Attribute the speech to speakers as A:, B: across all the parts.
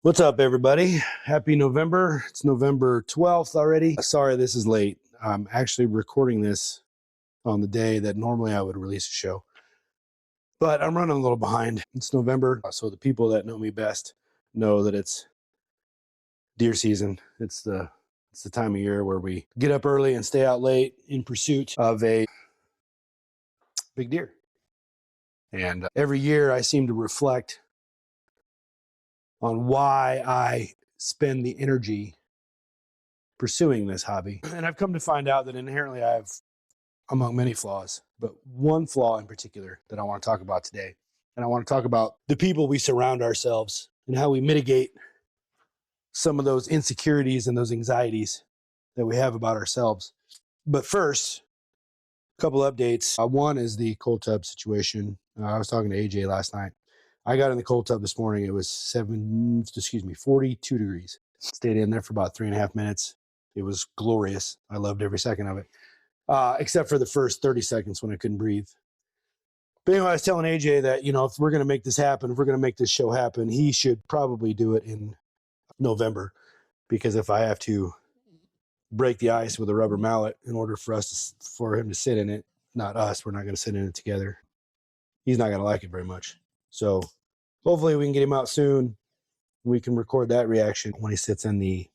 A: What's up, everybody? Happy November. It's November 12th already. Sorry this is late. I'm actually recording this on the day that normally I would release a show, but I'm running a little behind. It's November, so the people that know me best know that it's deer season. It's the time of year where we get up early and stay out late in pursuit of a big deer. And every year I seem to reflect on why I spend the energy pursuing this hobby. And I've come to find out that inherently I have, among many flaws, but one flaw in particular that I want to talk about today. And I want to talk about the people we surround ourselves and how we mitigate some of those insecurities and those anxieties that we have about ourselves. But first, a couple updates. One is the cold tub situation. I was talking to AJ last night. I got in the cold tub this morning. It was 42 degrees. Stayed in there for about 3.5 minutes. It was glorious. I loved every second of it, except for the first 30 seconds when I couldn't breathe. But anyway, I was telling AJ that, if we're going to make this happen, if we're going to make this show happen, he should probably do it in November, because if I have to break the ice with a rubber mallet in order for him to sit in it, not us, we're not going to sit in it together. He's not going to like it very much. So hopefully we can get him out soon. We can record that reaction when he sits in the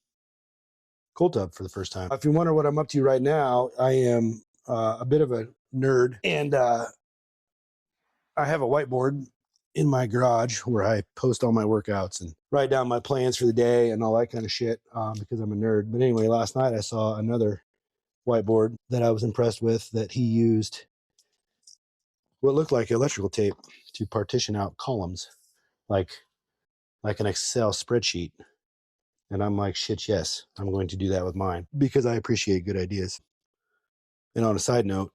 A: cold tub for the first time. If you wonder what I'm up to right now, I am a bit of a nerd, and I have a whiteboard in my garage where I post all my workouts and write down my plans for the day and all that kind of shit, because I'm a nerd. But anyway, last night I saw another whiteboard that I was impressed with, that he used what looked like electrical tape to partition out columns, like an Excel spreadsheet. And I'm like, shit, yes, I'm going to do that with mine, because I appreciate good ideas. And on a side note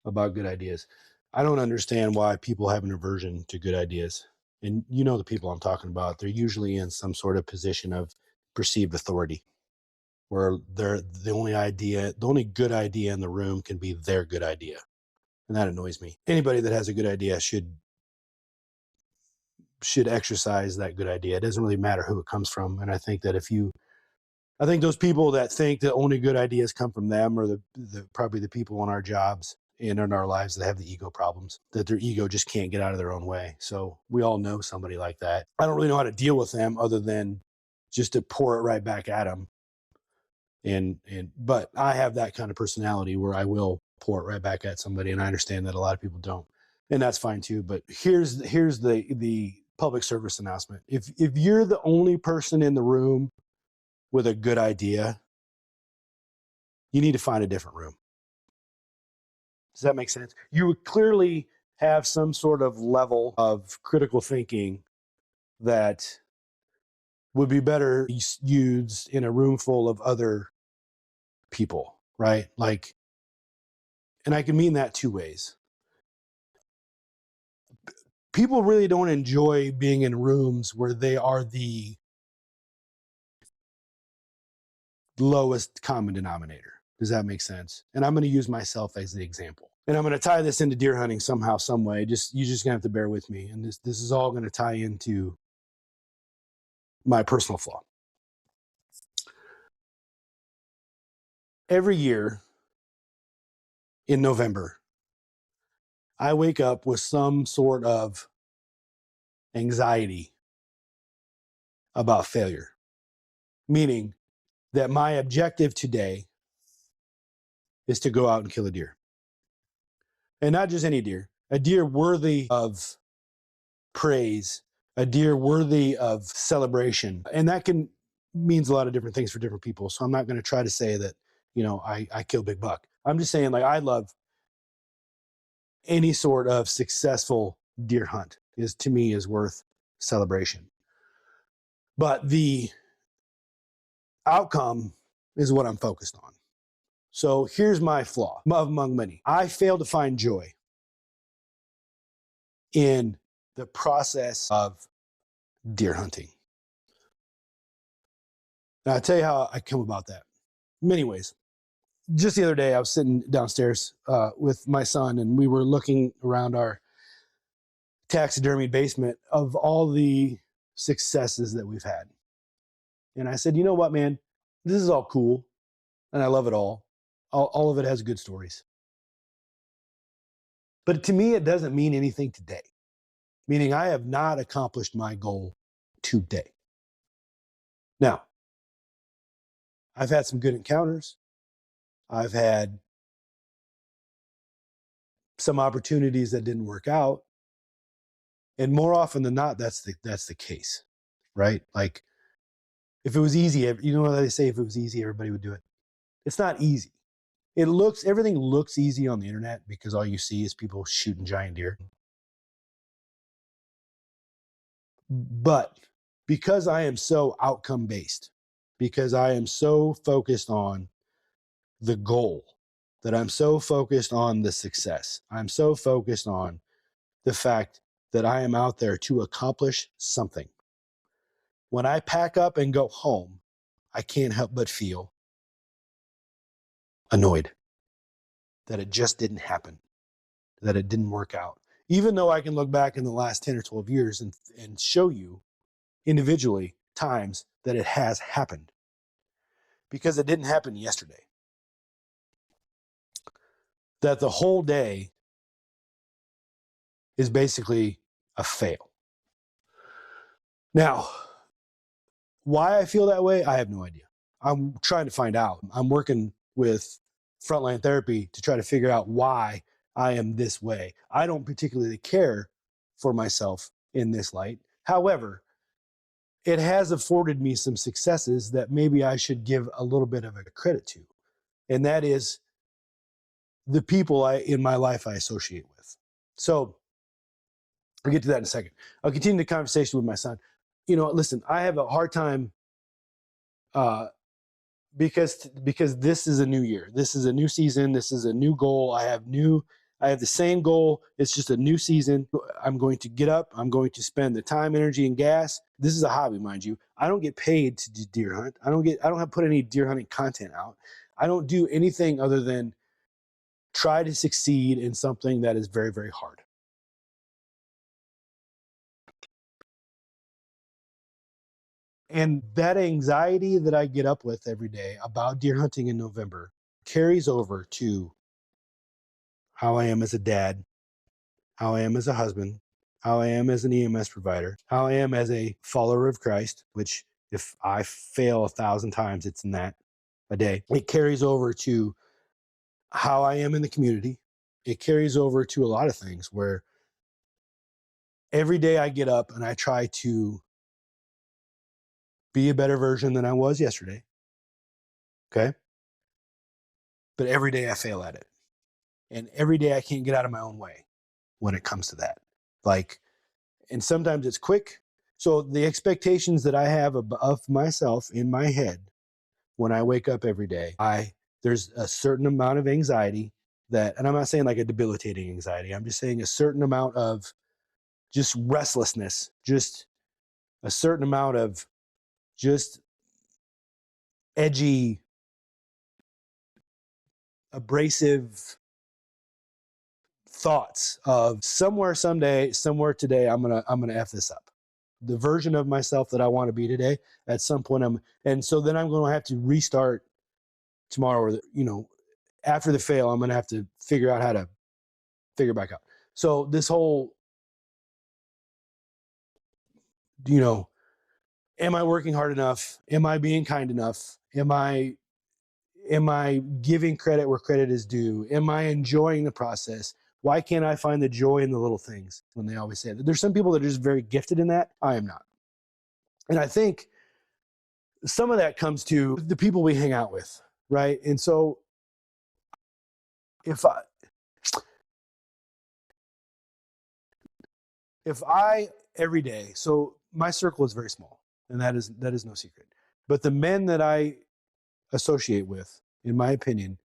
A: about good ideas, I don't understand why people have an aversion to good ideas. And you know the people I'm talking about, they're usually in some sort of position of perceived authority, where they're the only good idea in the room can be their good idea. And that annoys me. Anybody that has a good idea should exercise that good idea. It doesn't really matter who it comes from. And I think that I think those people that think that only good ideas come from them are probably the people in our jobs and in our lives that have the ego problems, that their ego just can't get out of their own way. So we all know somebody like that. I don't really know how to deal with them other than just to pour it right back at them. But I have that kind of personality where I will pour it right back at somebody, and I understand that a lot of people don't, and that's fine too. But here's the public service announcement. If you're the only person in the room with a good idea, you need to find a different room. Does that make sense? You would clearly have some sort of level of critical thinking that would be better used in a room full of other people, right? And I can mean that two ways. People really don't enjoy being in rooms where they are the lowest common denominator. Does that make sense? And I'm going to use myself as the example. And I'm going to tie this into deer hunting somehow, some way. You're just going to have to bear with me. And this is all going to tie into my personal flaw. Every year in November, I wake up with some sort of anxiety about failure, meaning that my objective today is to go out and kill a deer. And not just any deer, a deer worthy of praise, a deer worthy of celebration. And that means a lot of different things for different people. So I'm not going to try to say that, I kill big buck. I'm just saying, I love any sort of successful deer hunt to me is worth celebration. But the outcome is what I'm focused on. So here's my flaw, among many. I fail to find joy in the process of deer hunting. Now, I'll tell you how I come about that. In many ways. Just the other day, I was sitting downstairs with my son, and we were looking around our taxidermy basement of all the successes that we've had. And I said, you know what, man, this is all cool. And I love it all. All of it has good stories. But to me, it doesn't mean anything today, meaning I have not accomplished my goal today. Now, I've had some good encounters. I've had some opportunities that didn't work out. And more often than not, that's the case, right? Like if it was easy, you know what they say, if it was easy, everybody would do it. It's not easy. Everything looks easy on the internet because all you see is people shooting giant deer. But because I am so outcome based, because I am so focused on the goal, that I'm so focused on the success, I'm so focused on the fact that I am out there to accomplish something. When I pack up and go home, I can't help but feel annoyed that it just didn't happen, that it didn't work out. Even though I can look back in the last 10 or 12 years and show you individually times that it has happened, because it didn't happen yesterday. That the whole day is basically a fail. Now, why I feel that way, I have no idea. I'm trying to find out. I'm working with frontline therapy to try to figure out why I am this way. I don't particularly care for myself in this light. However, it has afforded me some successes that maybe I should give a little bit of a credit to. And that is the people in my life I associate with. So I'll get to that in a second. I'll continue the conversation with my son. Listen, I have a hard time because this is a new year. This is a new season. This is a new goal. I have the same goal. It's just a new season. I'm going to get up. I'm going to spend the time, energy, and gas. This is a hobby, mind you. I don't get paid to do deer hunt. I don't have put any deer hunting content out. I don't do anything other than try to succeed in something that is very, very hard. And that anxiety that I get up with every day about deer hunting in November carries over to how I am as a dad, how I am as a husband, how I am as an EMS provider, how I am as a follower of Christ, which if I fail 1,000 times, it's in that a day. It carries over to how I am in the community. It carries over to a lot of things where every day I get up and I try to be a better version than I was yesterday. Okay. But every day I fail at it. And every day I can't get out of my own way when it comes to that. And sometimes it's quick. So the expectations that I have of myself in my head when I wake up every day, there's a certain amount of anxiety and I'm not saying like a debilitating anxiety. I'm just saying a certain amount of just restlessness, just a certain amount of just edgy, abrasive thoughts of somewhere, someday, somewhere today, I'm gonna F this up. The version of myself that I want to be today, at some point and so then I'm going to have to restart tomorrow, or after the fail, I'm going to have to figure out how to figure back out. So this whole, am I working hard enough? Am I being kind enough? Am I giving credit where credit is due? Am I enjoying the process? Why can't I find the joy in the little things when they always say that? There's some people that are just very gifted in that. I am not. And I think some of that comes to the people we hang out with, right? And so if I every day, so my circle is very small, and that is no secret. But the men that I associate with, in my opinion,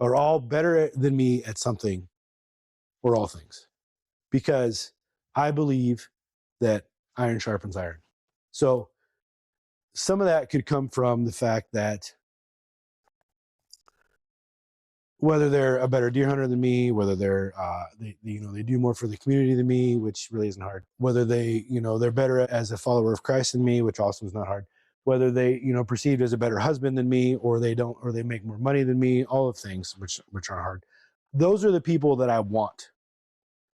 A: are all better than me at something or all things, because I believe that iron sharpens iron. So some of that could come from the fact that whether they're a better deer hunter than me, whether they do more for the community than me, which really isn't hard, whether they're better as a follower of Christ than me, which also is not hard, whether they, perceived as a better husband than me, or they don't, or they make more money than me, all of things which are hard. Those are the people that I want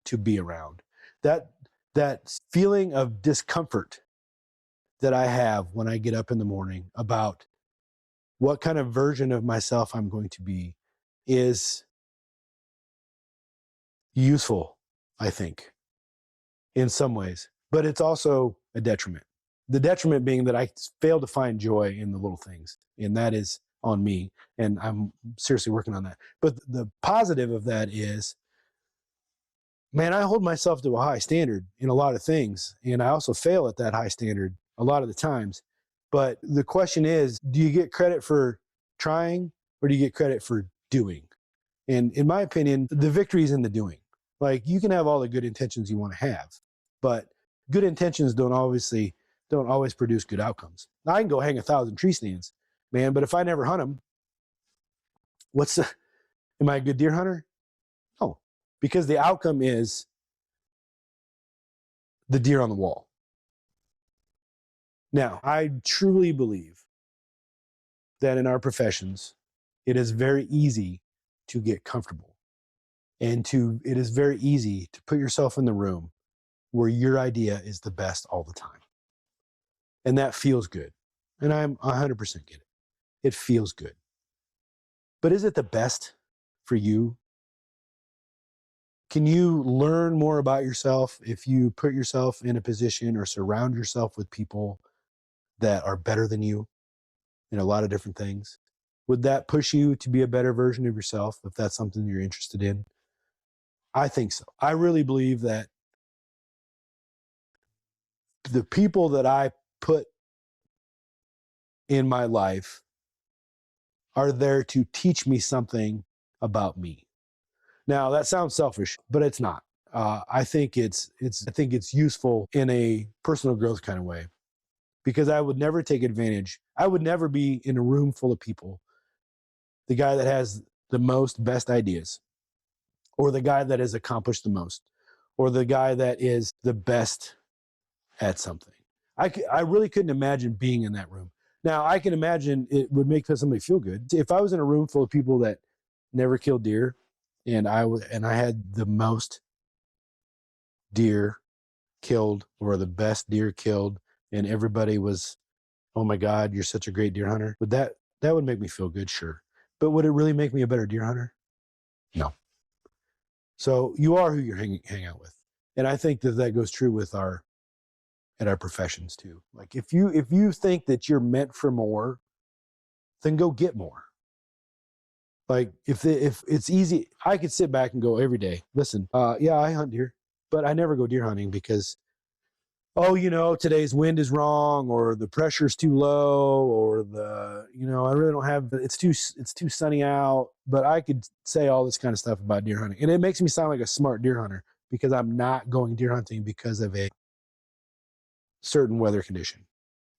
A: to be around. That feeling of discomfort that I have when I get up in the morning about what kind of version of myself I'm going to be is useful, I think, in some ways, but it's also a detriment. The detriment being that I fail to find joy in the little things, and that is on me, and I'm seriously working on that. But the positive of that is, man, I hold myself to a high standard in a lot of things, and I also fail at that high standard a lot of the times. But the question is, do you get credit for trying, or do you get credit for doing? And in my opinion, the victory is in the doing. Like, you can have all the good intentions you want to have, but good intentions don't always produce good outcomes. Now, I can go hang 1,000 tree stands, man, but if I never hunt them, am I a good deer hunter? No, because the outcome is the deer on the wall. Now, I truly believe that in our professions, it is very easy to get comfortable, and it is very easy to put yourself in the room where your idea is the best all the time. And that feels good. And I'm 100% get it. It feels good. But is it the best for you? Can you learn more about yourself if you put yourself in a position or surround yourself with people that are better than you in a lot of different things? Would that push you to be a better version of yourself if that's something you're interested in? I think so. I really believe that the people that I put in my life are there to teach me something about me. Now, that sounds selfish, but it's not. I think it's useful in a personal growth kind of way, because I would never take advantage. I would never be in a room full of people, the guy that has the best ideas, or the guy that has accomplished the most, or the guy that is the best at something. I really couldn't imagine being in that room. Now, I can imagine it would make somebody feel good. If I was in a room full of people that never killed deer, and I had the most deer killed, or the best deer killed, and everybody was, oh my God, you're such a great deer hunter, that would make me feel good, sure. But would it really make me a better deer hunter? No. So you are who you're hang out with. And I think that goes true with our professions too. Like, if you think that you're meant for more, then go get more. Like, if it's easy, I could sit back and go every day, listen, yeah, I hunt deer, but I never go deer hunting because, today's wind is wrong, or the pressure's too low, or I really don't have, it's too sunny out. But I could say all this kind of stuff about deer hunting, and it makes me sound like a smart deer hunter because I'm not going deer hunting because of a certain weather condition.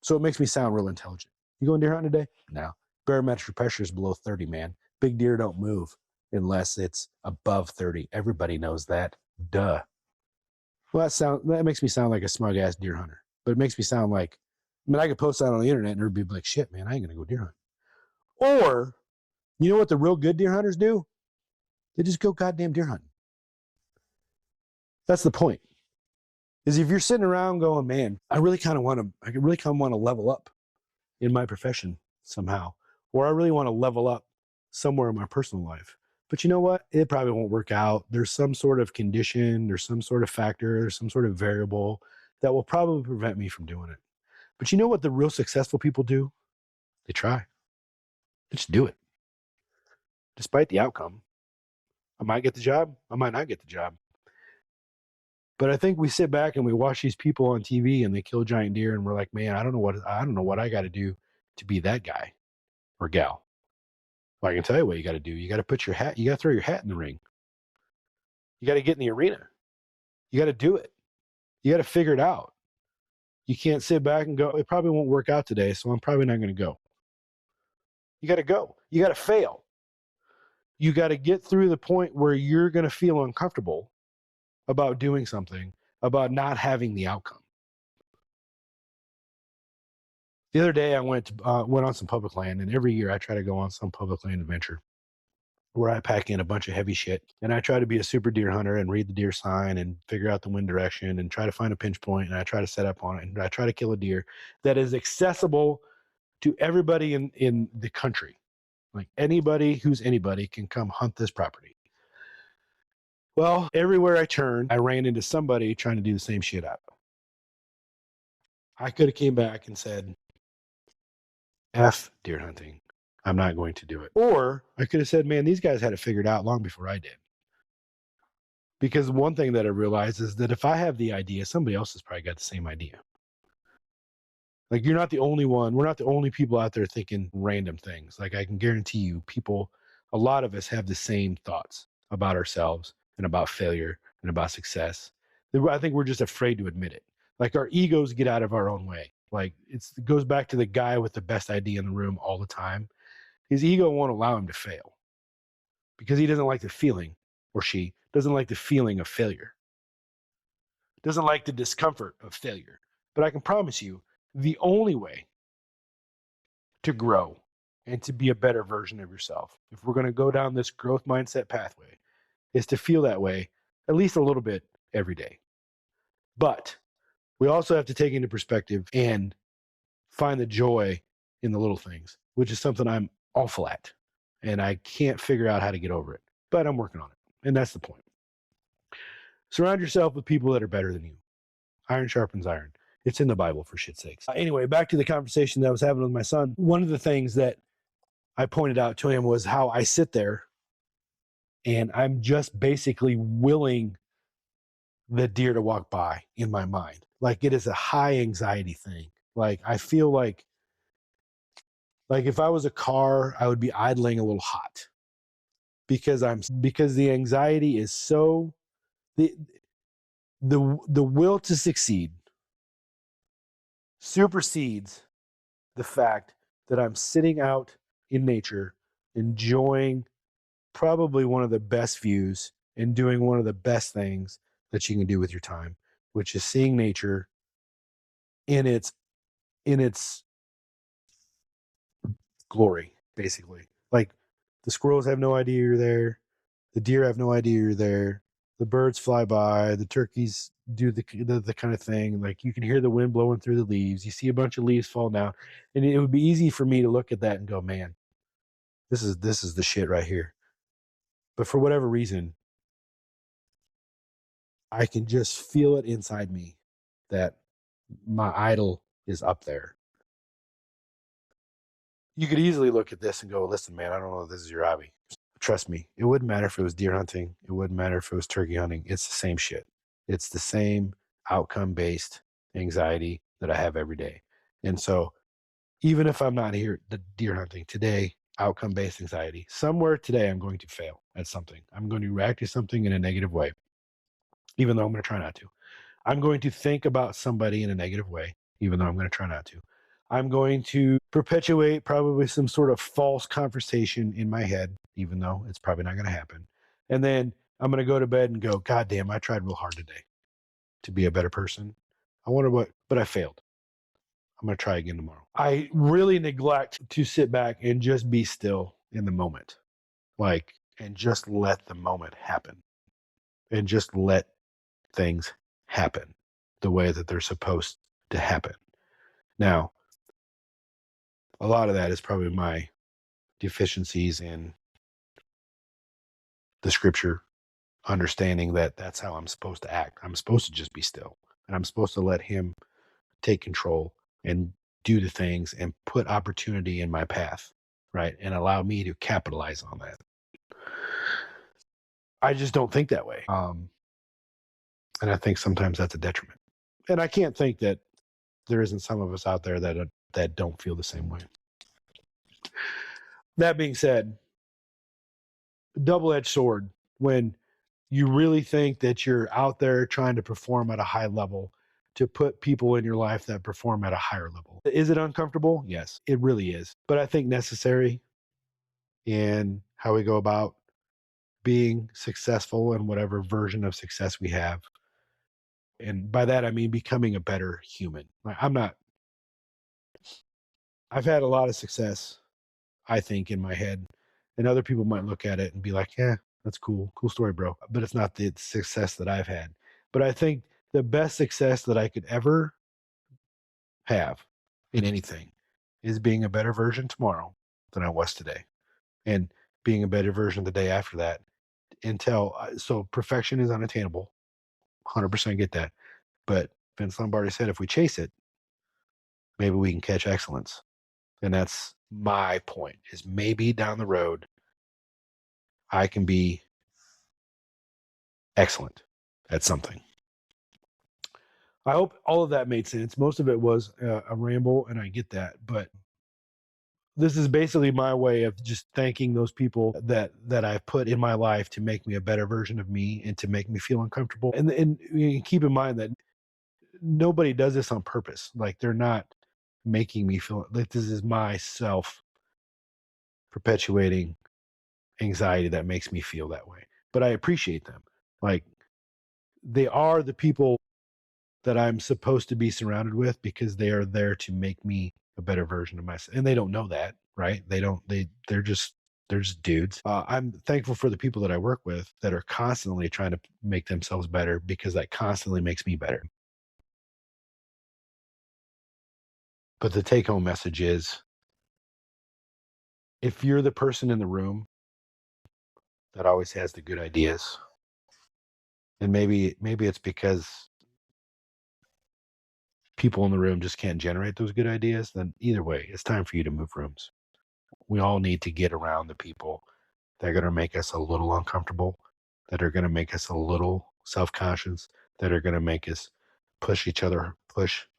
A: So it makes me sound real intelligent. You going deer hunting today? No. Barometric pressure is below 30, man. Big deer don't move unless it's above 30. Everybody knows that. Duh. Well, that makes me sound like a smug ass deer hunter. But it makes me sound like, I could post that on the internet and everybody be like, shit, man, I ain't gonna go deer hunting. Or, you know what the real good deer hunters do? They just go goddamn deer hunting. That's the point. Is if you're sitting around going, man, I really kind of want to level up in my profession somehow, or I really want to level up somewhere in my personal life. But you know what? It probably won't work out. There's some sort of condition, there's some sort of factor, there's some sort of variable that will probably prevent me from doing it. But you know what the real successful people do? They try. They just do it. Despite the outcome. I might get the job, I might not get the job. But I think we sit back and we watch these people on TV and they kill giant deer, and we're like, man, I don't know what I got to do to be that guy or gal. Well, I can tell you what you got to do. You got to throw your hat in the ring. You got to get in the arena. You got to do it. You got to figure it out. You can't sit back and go, it probably won't work out today, so I'm probably not going to go. You got to go. You got to fail. You got to get through the point where you're going to feel uncomfortable about doing something, about not having the outcome. The other day I went on some public land, and every year I try to go on some public land adventure where I pack in a bunch of heavy shit, and I try to be a super deer hunter and read the deer sign and figure out the wind direction and try to find a pinch point, and I try to set up on it, and I try to kill a deer that is accessible to everybody in the country. Like anybody who's anybody can come hunt this property. Well, everywhere I turned, I ran into somebody trying to do the same shit up. I could have came back and said, F deer hunting. I'm not going to do it. Or I could have said, man, these guys had it figured out long before I did. Because one thing that I realized is that if I have the idea, somebody else has probably got the same idea. Like you're not the only one. We're not the only people out there thinking random things. Like I can guarantee you, people, a lot of us have the same thoughts about ourselves and about failure and about success. I think we're just afraid to admit it. Like our egos get out of our own way. Like it goes back to the guy with the best idea in the room all the time. His ego won't allow him to fail because he doesn't like the feeling, or she doesn't like the feeling of failure, doesn't like the discomfort of failure. But I can promise you, the only way to grow and to be a better version of yourself, if we're going to go down this growth mindset pathway, is to feel that way at least a little bit every day. But we also have to take into perspective and find the joy in the little things, which is something I'm awful at. And I can't figure out how to get over it, but I'm working on it. And that's the point. Surround yourself with people that are better than you. Iron sharpens iron. It's in the Bible, for shit's sakes. Anyway, back to the conversation that I was having with my son. One of the things that I pointed out to him was how I sit there and I'm just basically willing the deer to walk by in my mind. Like it is a high anxiety thing. Like I feel like if I was a car, I would be idling a little hot because the anxiety is so the the will to succeed supersedes the fact that I'm sitting out in nature enjoying probably one of the best views and doing one of the best things that you can do with your time, which is seeing nature in its glory, basically. Like the squirrels have no idea you're there, the deer have no idea you're there, the birds fly by, the turkeys do the kind of thing. Like you can hear the wind blowing through the leaves. You see a bunch of leaves fall down, and it would be easy for me to look at that and go, "Man, this is the shit right here." But for whatever reason, I can just feel it inside me that my idol is up there. You could easily look at this and go, listen, man, I don't know if this is your hobby. Trust me, it wouldn't matter if it was deer hunting. It wouldn't matter if it was turkey hunting. It's the same shit. It's the same outcome based anxiety that I have every day. And so, even if I'm not here the deer hunting today, outcome based anxiety, somewhere today I'm going to fail at something. I'm going to react to something in a negative way, even though I'm going to try not to. I'm going to think about somebody in a negative way, even though I'm going to try not to. I'm going to perpetuate probably some sort of false conversation in my head, even though it's probably not going to happen. And then I'm going to go to bed and go, God damn, I tried real hard today to be a better person. I wonder but I failed. I'm going to try again tomorrow. I really neglect to sit back and just be still in the moment, and just let the moment happen and just let things happen the way that they're supposed to happen. Now, a lot of that is probably my deficiencies in the scripture, understanding that that's how I'm supposed to act. I'm supposed to just be still, and I'm supposed to let him take control and do the things and put opportunity in my path, right? And allow me to capitalize on that. I just don't think that way. And I think sometimes that's a detriment. And I can't think that there isn't some of us out there that don't feel the same way. That being said, double-edged sword when you really think that you're out there trying to perform at a high level to put people in your life that perform at a higher level. Is it uncomfortable? Yes, it really is. But I think necessary in how we go about being successful in whatever version of success we have. And by that, I mean becoming a better human. I'm not I've had a lot of success, I think, in my head. And other people might look at it and be like, yeah, that's cool. Cool story, bro. But it's not the success that I've had. But I think the best success that I could ever have in anything is being a better version tomorrow than I was today. And being a better version the day after that so perfection is unattainable. 100% get that. But Vince Lombardi said if we chase it, maybe we can catch excellence. And that's my point, is maybe down the road I can be excellent at something. I hope all of that made sense. Most of it was a ramble, and I get that. But this is basically my way of just thanking those people that I've put in my life to make me a better version of me and to make me feel uncomfortable. And you keep in mind that nobody does this on purpose. Like, they're not making me feel like this is my self perpetuating anxiety that makes me feel that way. But I appreciate them. Like, they are the people that I'm supposed to be surrounded with because they are there to make me a better version of myself. And they don't know that, right? They're just dudes. I'm thankful for the people that I work with that are constantly trying to make themselves better, because that constantly makes me better. But the take home message is, if you're the person in the room that always has the good ideas, and maybe it's because people in the room just can't generate those good ideas, then either way, it's time for you to move rooms. We all need to get around the people that are going to make us a little uncomfortable, that are going to make us a little self-conscious, that are going to make us push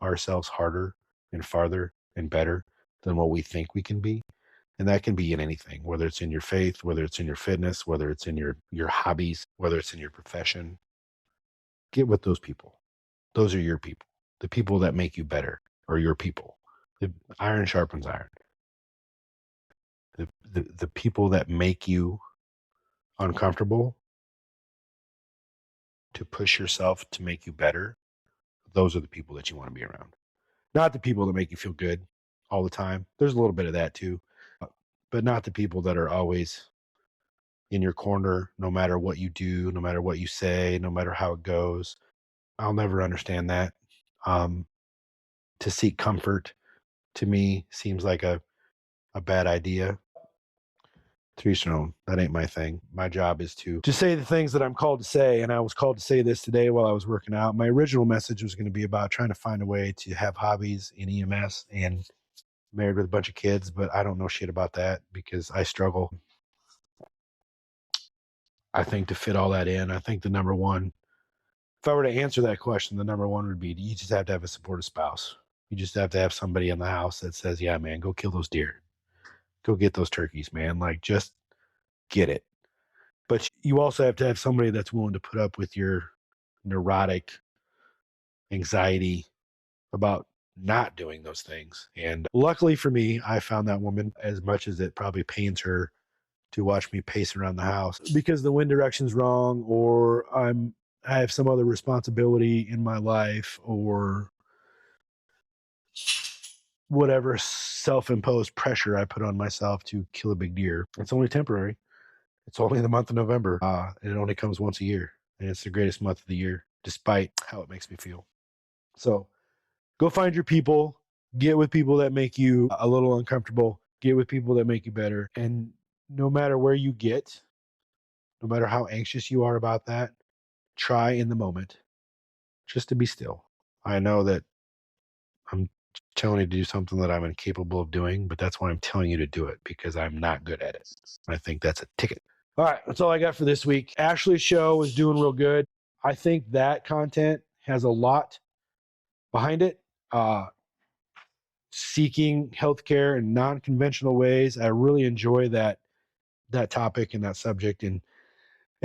A: ourselves harder and farther and better than what we think we can be. And that can be in anything, whether it's in your faith, whether it's in your fitness, whether it's in your hobbies, whether it's in your profession. Get with those people. Those are your people. The people that make you better are your people. The iron sharpens iron. The people that make you uncomfortable to push yourself to make you better, those are the people that you want to be around. Not the people that make you feel good all the time. There's a little bit of that too, but not the people that are always in your corner, no matter what you do, no matter what you say, no matter how it goes. I'll never understand that. Um, to seek comfort, to me, seems like a bad idea. To each their own. That ain't my thing. My job is to just say the things that I'm called to say. And I was called to say this today while I was working out. My original message was going to be about trying to find a way to have hobbies in EMS and married with a bunch of kids, but I don't know shit about that because I struggle. I think to fit all that in, I think the number one, if I were to answer that question, the number one would be, you just have to have a supportive spouse. You just have to have somebody in the house that says, yeah, man, go kill those deer. Go get those turkeys, man. Like, just get it. But you also have to have somebody that's willing to put up with your neurotic anxiety about not doing those things. And luckily for me, I found that woman, as much as it probably pains her to watch me pace around the house because the wind direction's wrong, or I have some other responsibility in my life, or whatever self-imposed pressure I put on myself to kill a big deer. It's only temporary. It's only the month of November. And it only comes once a year. And it's the greatest month of the year, despite how it makes me feel. So go find your people. Get with people that make you a little uncomfortable. Get with people that make you better. And no matter where you get, no matter how anxious you are about that, try in the moment just to be still. I know that I'm telling you to do something that I'm incapable of doing, but that's why I'm telling you to do it, because I'm not good at it. I think that's a ticket. All right, that's all I got for this week. Ashley's show is doing real good. I think that content has a lot behind it. Seeking healthcare in non-conventional ways. I really enjoy that topic and that subject. And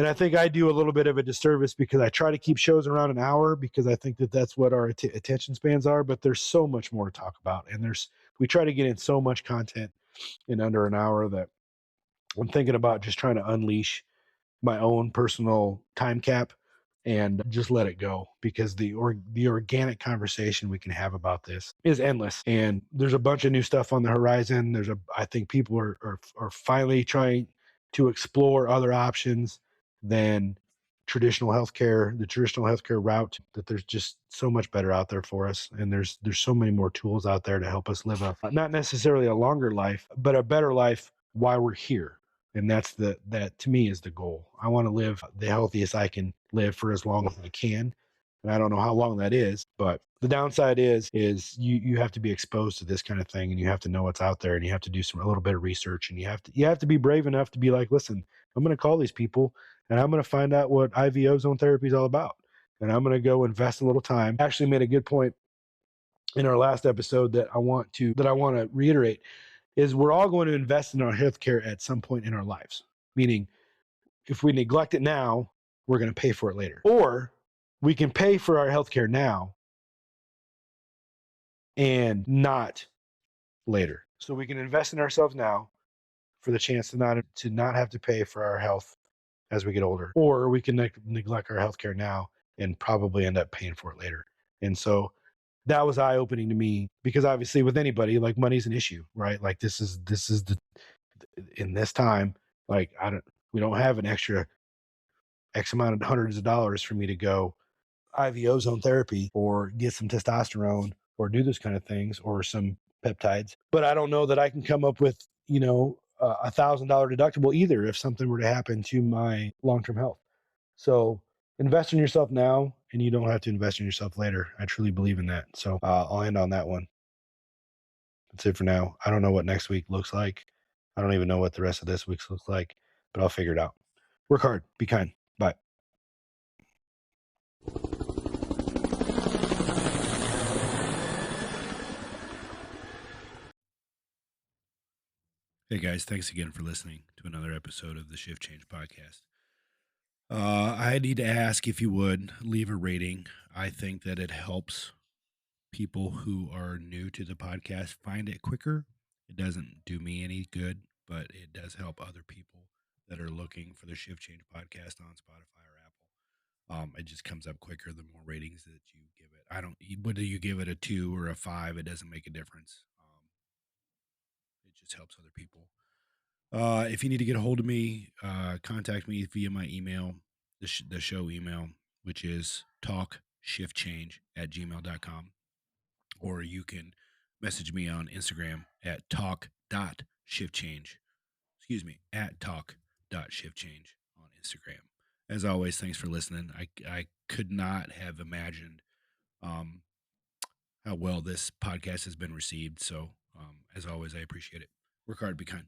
A: I think I do a little bit of a disservice because I try to keep shows around an hour because I think that that's what our attention spans are. But there's so much more to talk about, and we try to get in so much content in under an hour that I'm thinking about just trying to unleash my own personal time cap and just let it go, because the organic conversation we can have about this is endless. And there's a bunch of new stuff on the horizon. I think people are finally trying to explore other options than the traditional healthcare route, that there's just so much better out there for us. And there's so many more tools out there to help us live not necessarily a longer life, but a better life while we're here. And that to me is the goal. I want to live the healthiest I can live for as long as I can. And I don't know how long that is, but the downside is you have to be exposed to this kind of thing, and you have to know what's out there, and you have to do a little bit of research, and you have to be brave enough to be like, listen, I'm going to call these people and I'm going to find out what IV ozone therapy is all about. And I'm going to go invest a little time. Actually made a good point in our last episode that I want to reiterate, is we're all going to invest in our healthcare at some point in our lives. Meaning, if we neglect it now, we're going to pay for it later. Or we can pay for our healthcare now and not later. So we can invest in ourselves now for the chance to not have to pay for our health as we get older. Or we can neglect our healthcare now and probably end up paying for it later. And so that was eye opening to me, because obviously with anybody, like, money's an issue, right? Like, this is the in this time, like, we don't have an extra X amount of hundreds of dollars for me to go IV ozone therapy or get some testosterone or do those kind of things or some peptides. But I don't know that I can come up with, $1,000 deductible either if something were to happen to my long-term health. So invest in yourself now, and you don't have to invest in yourself later. I truly believe in that. So I'll end on that one. That's it for now. I don't know what next week looks like. I don't even know what the rest of this week looks like, but I'll figure it out. Work hard. Be kind. Bye. Hey guys, thanks again for listening to another episode of the Shift Change Podcast. I need to ask if you would leave a rating. I think that it helps people who are new to the podcast find it quicker. It doesn't do me any good, but it does help other people that are looking for the Shift Change Podcast on Spotify or Apple. It just comes up quicker the more ratings that you give it. Whether you give it a 2 or a 5, it doesn't make a difference. It just helps other people. If you need to get a hold of me, contact me via my email, the show email, which is talkshiftchange@gmail.com. Or you can message me on Instagram at talk.shiftchange. At talk.shiftchange on Instagram. As always, thanks for listening. I could not have imagined how well this podcast has been received. So, as always, I appreciate it. Work hard, be kind.